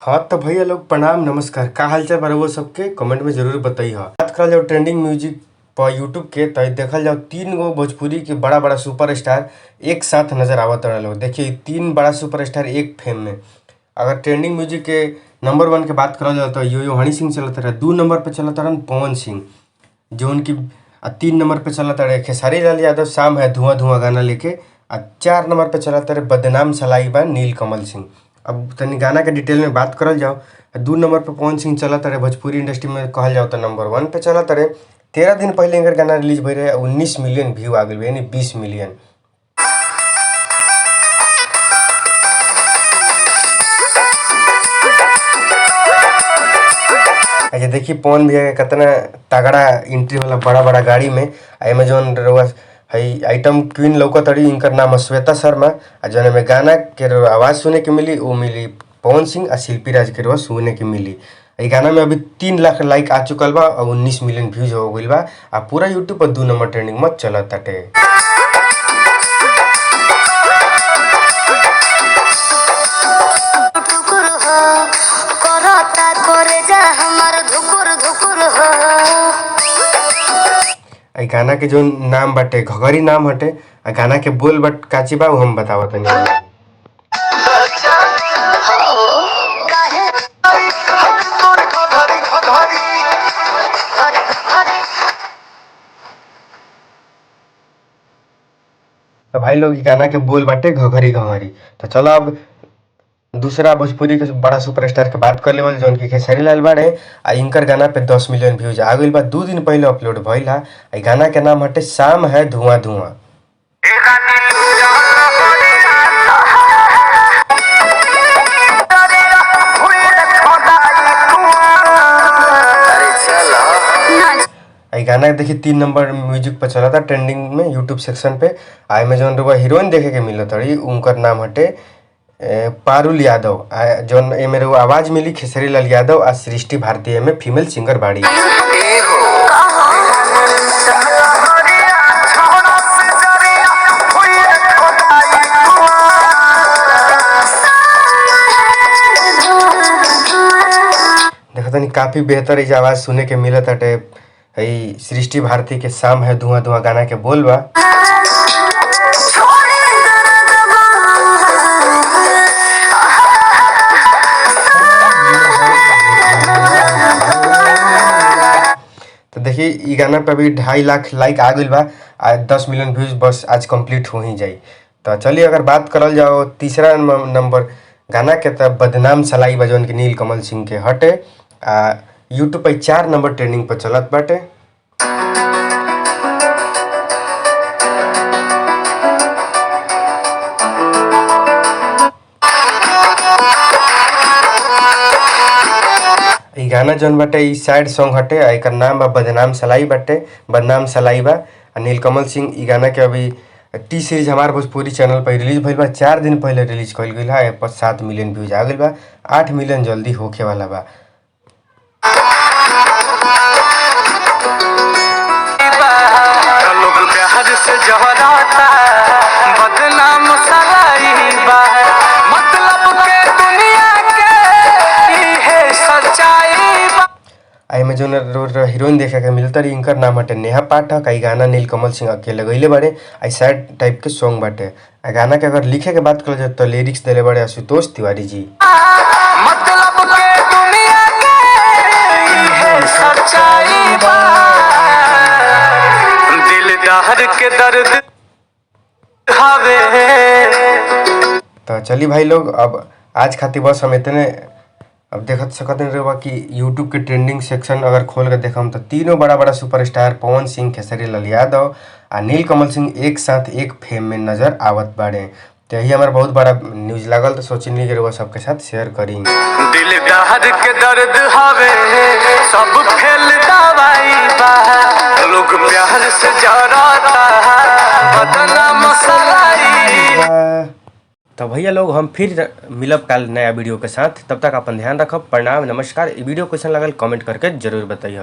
हाँ तो भैया लोग प्रणाम नमस्कार। का हालचाल बा वो सबके कमेंट में जरूर बताइए। बात करल जाओ ट्रेंडिंग म्यूजिक पर यूट्यूब के तो देखल जाओ 3 गो भोजपुरी के बड़ा बड़ा सुपर स्टार एक साथ नजर आवत रहे लोग। देखिए 3 बड़ा सुपर स्टार एक फेम में। अगर ट्रेंडिंग म्यूजिक के नंबर 1 के बात करल जाओ तो यो हनी सिंह चलत रहे। 2 नंबर पे चलत रहे पवन सिंह जो उनकी 3 नंबर पे चलत रहे खेसारी लाल यादव शाम है धुआं धुआं गाना लेके। 4 नंबर पे चलत रहे बदनाम सलाई बा नील कमल सिंह। अब तनी गाना के डिटेल में बात करल जाओ। 2 नंबर पे पवन सिंह चलत रहे भोजपुरी इंडस्ट्री में कहल जाओ तो नंबर 1 पे चलत रहे। 13 दिन पहले इनकर गाना रिलीज भई रहे 19 मिलियन व्यू आ गई यानी 20 मिलियन। अच्छा देखिए पवन भैया के कितना तगड़ा एंट्री होला बड़ा बड़ा गाड़ी में। एमे जौन रउआ हई आइटम क्वीन लौकतड़ी इनकर नाम है श्वेता शर्मा। जौन में गाना के आवाज़ सुने के मिली वो मिली पवन सिंह और शिल्पी राज के रउआ सुने के मिली। ई गाना में अभी 3 लाख लाइक आ चुकल बा और 19 मिलियन व्यूज हो गइल बा। आ पूरा यूट्यूब पर 2 नंबर ट्रेंडिंग में चलत ताटे। आई गाना के जो नाम बाटे घघरी नाम हटे। आ गाना के बोल बट काची बा हम बतावत तनी। तो भाई लोग गाना के बोल बाटे घघरी घघरी। तो चलो अब दूसरा भोजपुरी के बड़ा सुपरस्टार के बात कर लेवल जौन की खेसारी लाल बाड़े। आ इनकर गाना पे 10 मिलियन व्यूज आ गइल बा। 2 दिन पहले अपलोड भइल हा। ई गाना के नाम हटे शाम है धुआं धुआं। गाना देखिए 3 नंबर म्यूजिक पर चला था ट्रेंडिंग में यूट्यूब सेक्शन पे। आई में जौन रुआ हीरोइन देखे के मिलत रही उनकर नाम हटे पारुल यादव। जौन एमे रुआ आवाज मिली खेसारी लाल यादव आ सृष्टि भारती में फीमेल सिंगर बाड़ी। देखा तनी काफी बेहतर इस आवाज सुने के मिलत हटे। हई सृष्टि भारती के शाम है धुआं धुआं गाना के बोल बा। तो देखिए ई गाना पे अभी 2.5 लाख लाइक आ गइल बा। आज 10 मिलियन व्यूज बस आज कंप्लीट हो ही जाई। तो चलिए अगर बात करल जाओ तीसरा नंबर गाना के तब बदनाम सलाई बा जौन के नील कमल सिंह के हटे। यूट्यूब पे 4 नंबर ट्रेंडिंग पर चलत बाटे। ई गाना जौन बाटे ई सैड सॉन्ग हटे। एकर नाम बा बदनाम सलाई बाटे बदनाम सलाई बा। नील कमल सिंह ई गाना के अभी टी सीरीज हमार भोजपुरी चैनल पर रिलीज भइल बा। 4 दिन पहले रिलीज कइल गइल है। पर 7 मिलियन व्यूज आ गइल बा। 8 मिलियन जल्दी होखे वाला बा। आई में जो हीरोइन देखे के मिलता रही इनकर नाम हटे नेहा पाठक। आई गाना नील कमल सिंह अकेले गईले बड़े। आई सैड टाइप के सॉन्ग बाटे। आ गाना के अगर लिखे के बात कर जाए तो लिरिक्स दिले बड़े आशुतोष तिवारी जी। तो चलिए भाई लोग अब आज खातिर बस हम इतने। अब देखत सकत रहे कि यूट्यूब के ट्रेंडिंग सेक्शन अगर खोल के देखम तो 3 बड़ा बड़ा सुपरस्टार पवन सिंह खेसारी लाल यादव आ नील कमल सिंह एक साथ एक फेम में नजर आवत बाड़े। तो यही हमारा बहुत बड़ा न्यूज लागल तो सोचनी कि सबके साथ शेयर करी। दिल के दर्द हवे सब फेल दवाई बा लोग प्यार से जराता बदनाम सलाई। तो भैया लोग हम फिर मिलब कल नया वीडियो के साथ। तब तक अपन ध्यान रखब। प्रणाम नमस्कार। वीडियो कैसन लगल कमेंट करके जरूर बताइए।